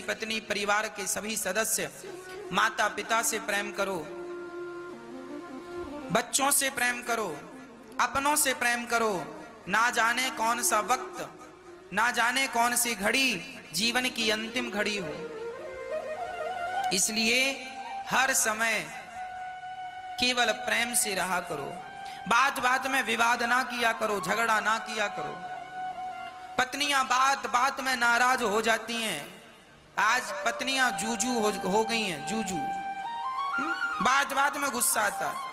पत्नी, परिवार के सभी सदस्य, माता पिता से प्रेम करो, बच्चों से प्रेम करो, अपनों से प्रेम करो। ना जाने कौन सा वक्त, ना जाने कौन सी घड़ी जीवन की अंतिम घड़ी हो, इसलिए हर समय केवल प्रेम से रहा करो। बात बात में विवाद ना किया करो, झगड़ा ना किया करो। पत्नियां बात बात में नाराज हो जाती हैं। आज पत्नियां जूजू हो गई हैं, जूजू। बात बात में गुस्सा आता है।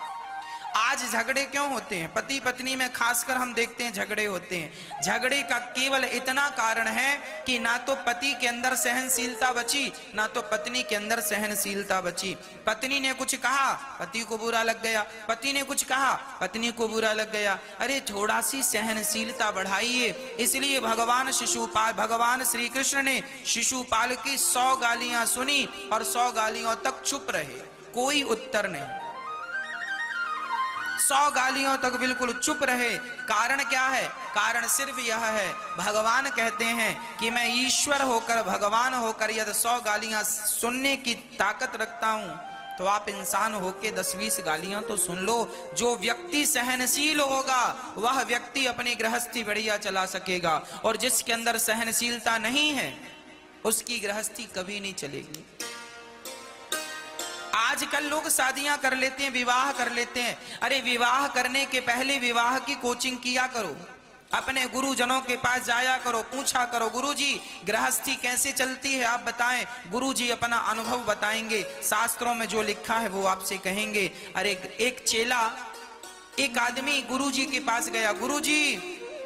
आज झगड़े क्यों होते हैं? पति पत्नी में खासकर हम देखते हैं झगड़े होते हैं। झगड़े का केवल इतना कारण है कि ना तो पति के अंदर सहनशीलता बची, ना तो पत्नी के अंदर सहनशीलता बची। पत्नी ने कुछ कहा, पति को बुरा लग गया, पति ने कुछ कहा, पत्नी को बुरा लग गया। अरे थोड़ा सी सहनशीलता बढ़ाइए। इसलिए भगवान श्री कृष्ण ने शिशुपाल की 100 गालियां सुनी और 100 गालियों तक चुप रहे, कोई उत्तर नहीं। 100 गालियों तक बिल्कुल चुप रहे। कारण क्या है? कारण सिर्फ यह है, भगवान कहते हैं कि मैं ईश्वर होकर, भगवान होकर यदि 100 गालियां सुनने की ताकत रखता हूं, तो आप इंसान होके 10-20 गालियां तो सुन लो। जो व्यक्ति सहनशील होगा वह व्यक्ति अपनी गृहस्थी बढ़िया चला सकेगा, और जिसके अंदर सहनशीलता नहीं है उसकी गृहस्थी कभी नहीं चलेगी। आजकल लोग शादियां कर लेते हैं, विवाह कर लेते हैं। अरे विवाह करने के पहले विवाह की कोचिंग किया करो, अपने गुरुजनों के पास जाया करो, पूछा करो, गुरुजी गृहस्थी कैसे चलती है आप बताएं। गुरुजी अपना अनुभव बताएंगे, शास्त्रों में जो लिखा है वो आपसे कहेंगे। अरे एक चेला, एक आदमी गुरुजी के पास गया, गुरुजी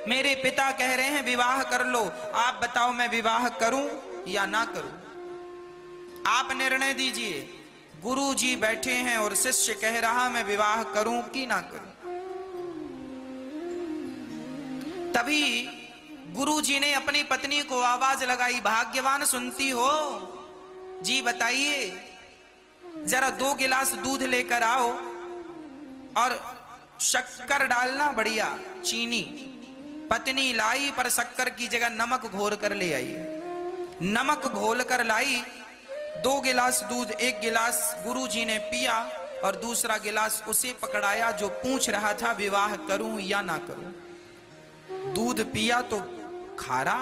मेरे पिता कह रहे हैं विवाह कर लो, आप बताओ मैं विवाह करूं या ना करूं, आप निर्णय दीजिए। गुरुजी बैठे हैं और शिष्य कह रहा मैं विवाह करूं कि ना करूं। तभी गुरुजी ने अपनी पत्नी को आवाज लगाई, भाग्यवान सुनती हो जी, बताइए जरा 2 गिलास दूध लेकर आओ और शक्कर डालना, बढ़िया चीनी। पत्नी लाई पर शक्कर की जगह नमक घोल कर ले आई। नमक घोल कर लाई। 2 गिलास दूध, 1 गिलास गुरुजी ने पिया और दूसरा गिलास उसे पकड़ाया जो पूछ रहा था विवाह करूं या ना करूं। दूध पिया तो खारा,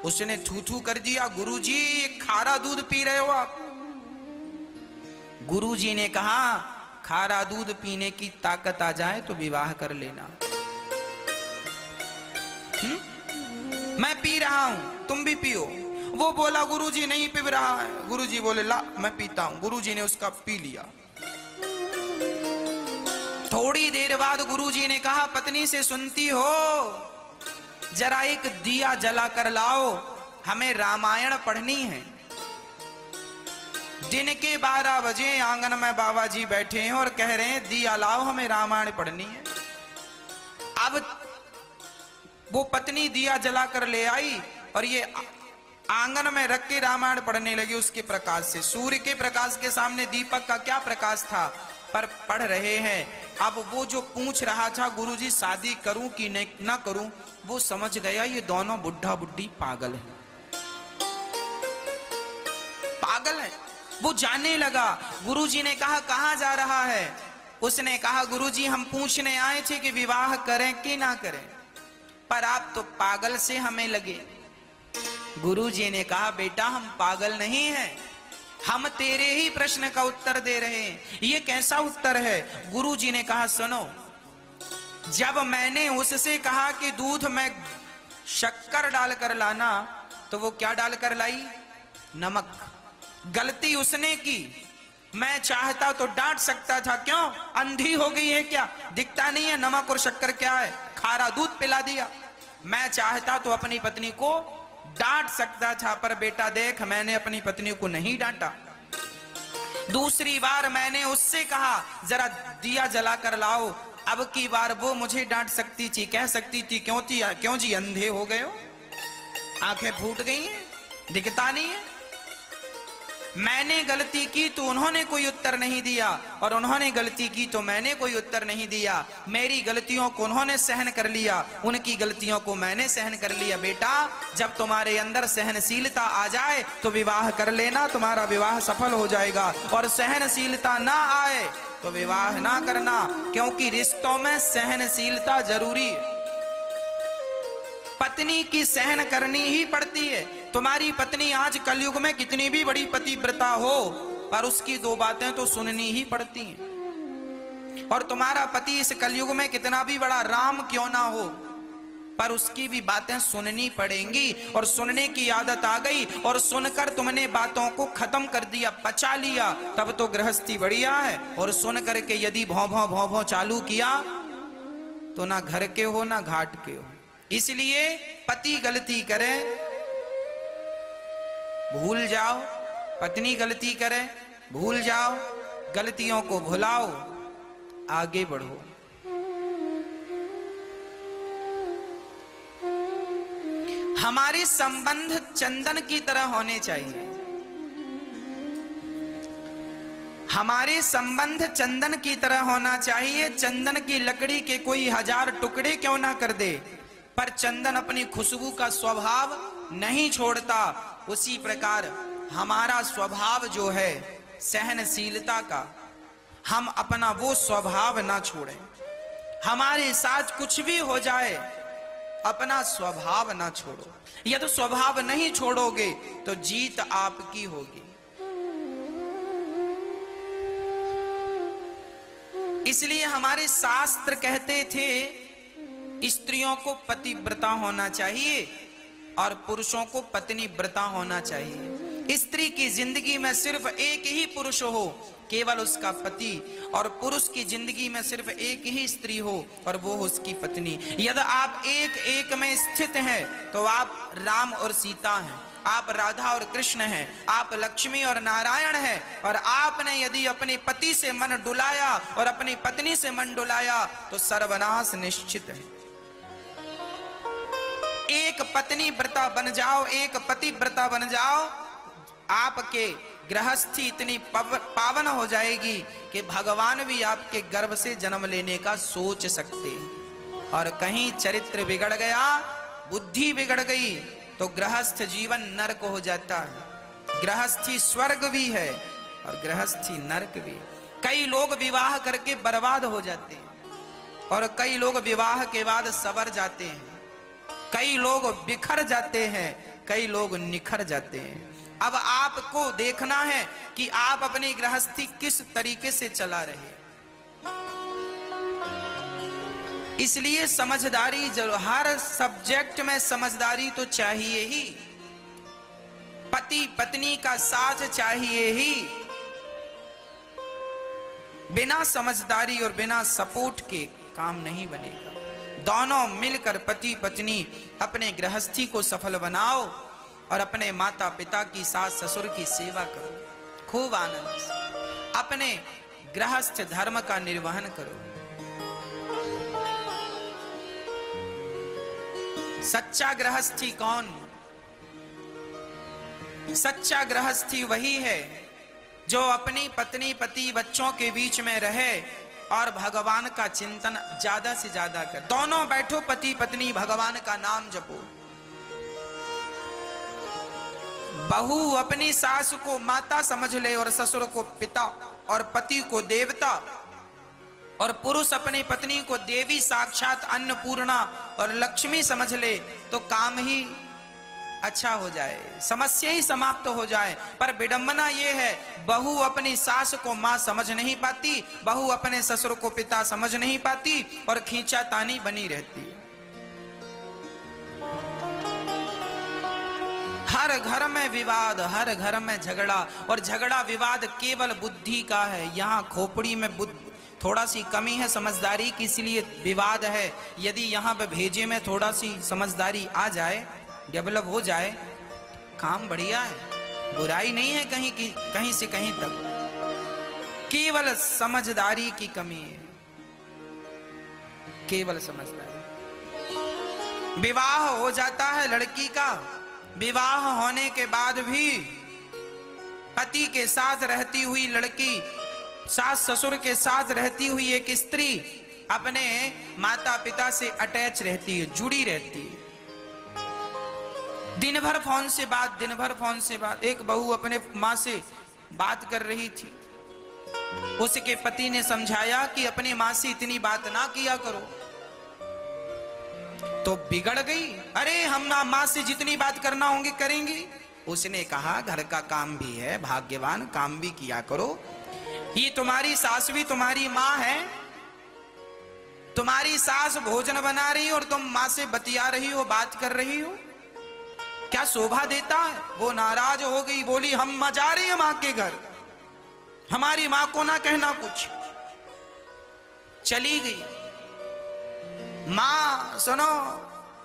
उसने थू थू कर दिया, गुरुजी खारा दूध पी रहे हो आप। गुरुजी ने कहा खारा दूध पीने की ताकत आ जाए तो विवाह कर लेना। मैं पी रहा हूं, तुम भी पियो। वो बोला गुरुजी नहीं पी रहा है। गुरुजी बोले ला मैं पीता हूं। गुरुजी ने उसका पी लिया। थोड़ी देर बाद गुरुजी ने कहा पत्नी से सुनती हो, जरा एक दिया जला कर लाओ, हमें रामायण पढ़नी है। दिन के 12 बजे आंगन में बाबा जी बैठे हैं और कह रहे हैं दिया लाओ, हमें रामायण पढ़नी है। अब वो पत्नी दिया जला कर ले आई और ये आंगन में रख के रामायण पढ़ने लगी उसके प्रकाश से। सूर्य के प्रकाश के सामने दीपक का क्या प्रकाश था, पर पढ़ रहे हैं। अब वो जो पूछ रहा था गुरुजी शादी करूं कि ना करूं, वो समझ गया ये दोनों बुढ़ा बुढ़ी पागल है, पागल है। वो जानने लगा। गुरुजी ने कहा कहां जा रहा है? उसने कहा गुरुजी हम पूछने आए थे कि विवाह करें कि ना करें, पर आप तो पागल से हमें लगे। गुरुजी ने कहा बेटा हम पागल नहीं हैं, हम तेरे ही प्रश्न का उत्तर दे रहे हैं। ये कैसा उत्तर है? गुरुजी ने कहा सुनो, जब मैंने उससे कहा कि दूध में शक्कर डालकर लाना, तो वो क्या डालकर लाई? नमक। गलती उसने की। मैं चाहता तो डांट सकता था, क्यों अंधी हो गई है क्या, दिखता नहीं है नमक और शक्कर क्या है, खारा दूध पिला दिया। मैं चाहता तो अपनी पत्नी को डांट सकता था, पर बेटा देख मैंने अपनी पत्नी को नहीं डांटा। दूसरी बार मैंने उससे कहा जरा दिया जला कर लाओ, अब की बार वो मुझे डांट सकती थी, कह सकती थी क्यों जी अंधे हो गए हो, आंखें फूट गई हैं, दिखता नहीं है। मैंने गलती की तो उन्होंने कोई उत्तर नहीं दिया, और उन्होंने गलती की तो मैंने कोई उत्तर नहीं दिया। मेरी गलतियों को उन्होंने सहन कर लिया, उनकी गलतियों को मैंने सहन कर लिया। बेटा, जब तुम्हारे अंदर सहनशीलता आ जाए तो विवाह कर लेना, तुम्हारा विवाह सफल हो जाएगा। और सहनशीलता ना आए तो विवाह ना करना, क्योंकि रिश्तों में सहनशीलता जरूरी है। पत्नी की सहन करनी ही पड़ती है। तुम्हारी पत्नी आज कलयुग में कितनी भी बड़ी पतिव्रता हो, पर उसकी दो बातें तो सुननी ही पड़ती हैं। और तुम्हारा पति इस कलयुग में कितना भी बड़ा राम क्यों ना हो, पर उसकी भी बातें सुननी पड़ेंगी। और सुनने की आदत आ गई और सुनकर तुमने बातों को खत्म कर दिया, पचा लिया, तब तो गृहस्थी बढ़िया है। और सुन करके यदि भौं भौं भौं भौं चालू किया तो ना घर के हो ना घाट के हो। इसलिए पति गलती करे भूल जाओ, पत्नी गलती करे भूल जाओ, गलतियों को भुलाओ, आगे बढ़ो। हमारे संबंध चंदन की तरह होने चाहिए। हमारे संबंध चंदन की तरह होना चाहिए। चंदन की लकड़ी के कोई 1000 टुकड़े क्यों ना कर दे, पर चंदन अपनी खुशबू का स्वभाव नहीं छोड़ता। उसी प्रकार हमारा स्वभाव जो है सहनशीलता का, हम अपना वो स्वभाव ना छोड़ें। हमारे साथ कुछ भी हो जाए, अपना स्वभाव ना छोड़ो। यदि स्वभाव नहीं छोड़ोगे तो जीत आपकी होगी। इसलिए हमारे शास्त्र कहते थे स्त्रियों को पतिव्रता होना चाहिए और पुरुषों को पत्नीव्रता होना चाहिए। स्त्री की जिंदगी में सिर्फ एक ही पुरुष हो, केवल उसका पति, और पुरुष की जिंदगी में सिर्फ एक ही स्त्री हो और वो उसकी पत्नी। यदि आप एक एक में स्थित हैं तो आप राम और सीता हैं, आप राधा और कृष्ण हैं, आप लक्ष्मी और नारायण हैं। और आपने यदि अपने पति से मन डुलाया और अपनी पत्नी से मन डुलाया तो सर्वनाश निश्चित है। एक पत्नी व्रता बन जाओ, एक पति व्रता बन जाओ, आपके गृहस्थी इतनी पावन हो जाएगी कि भगवान भी आपके गर्भ से जन्म लेने का सोच सकते हैं। और कहीं चरित्र बिगड़ गया, बुद्धि बिगड़ गई तो गृहस्थ जीवन नरक हो जाता है। गृहस्थी स्वर्ग भी है और गृहस्थी नरक भी। कई लोग विवाह करके बर्बाद हो जाते हैं और कई लोग विवाह के बाद संवर जाते हैं। कई लोग बिखर जाते हैं, कई लोग निखर जाते हैं। अब आपको देखना है कि आप अपनी गृहस्थी किस तरीके से चला रहे। इसलिए समझदारी जरूर, हर सब्जेक्ट में समझदारी तो चाहिए ही। पति पत्नी का साथ चाहिए ही। बिना समझदारी और बिना सपोर्ट के काम नहीं बनेगा। दोनों मिलकर पति पत्नी अपने गृहस्थी को सफल बनाओ और अपने माता पिता की, सास ससुर की सेवा करो, खूब आनंद से अपने गृहस्थ धर्म का निर्वहन करो। सच्चा गृहस्थी कौन? सच्चा गृहस्थी वही है जो अपनी पत्नी पति बच्चों के बीच में रहे और भगवान का चिंतन ज्यादा से ज्यादा कर। दोनों बैठो पति पत्नी, भगवान का नाम जपो। बहू अपनी सास को माता समझ ले और ससुर को पिता और पति को देवता, और पुरुष अपनी पत्नी को देवी साक्षात अन्नपूर्णा और लक्ष्मी समझ ले तो काम ही अच्छा हो जाए, समस्या ही समाप्त हो जाए। पर विडंबना ये है, बहू अपनी सास को मां समझ नहीं पाती, बहू अपने ससुर को पिता समझ नहीं पाती और खींचातानी बनी रहती है। हर घर में विवाद, हर घर में झगड़ा, और झगड़ा विवाद केवल बुद्धि का है। यहाँ खोपड़ी में थोड़ा सी कमी है समझदारी की, इसलिए विवाद है। यदि यहाँ पे भेजे में थोड़ा सी समझदारी आ जाए, डेवलप हो जाए, काम बढ़िया है, बुराई नहीं है कहीं की, कहीं से कहीं तक। केवल समझदारी की कमी है, केवल समझदारी। विवाह हो जाता है लड़की का, विवाह होने के बाद भी पति के साथ रहती हुई लड़की, सास ससुर के साथ रहती हुई एक स्त्री अपने माता पिता से अटैच रहती है, जुड़ी रहती है। दिन भर फोन से बात, दिन भर फोन से बात। एक बहू अपने माँ से बात कर रही थी, उसके पति ने समझाया कि अपनी माँ से इतनी बात ना किया करो, तो बिगड़ गई। अरे हम माँ से जितनी बात करना होंगे करेंगे। उसने कहा घर का काम भी है, भाग्यवान, काम भी किया करो। ये तुम्हारी सास भी तुम्हारी माँ है, तुम्हारी सास भोजन बना रही और तुम माँ से बतिया रही हो, बात कर रही हो, क्या शोभा देता है? वो नाराज हो गई, बोली हम जा रही है माँ के घर, हमारी माँ को ना कहना कुछ। चली गई। माँ सुनो,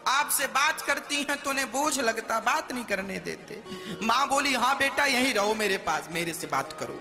आपसे बात करती हैं तो उन्हें बोझ लगता, बात नहीं करने देते। माँ बोली हाँ बेटा यहीं रहो मेरे पास, मेरे से बात करो।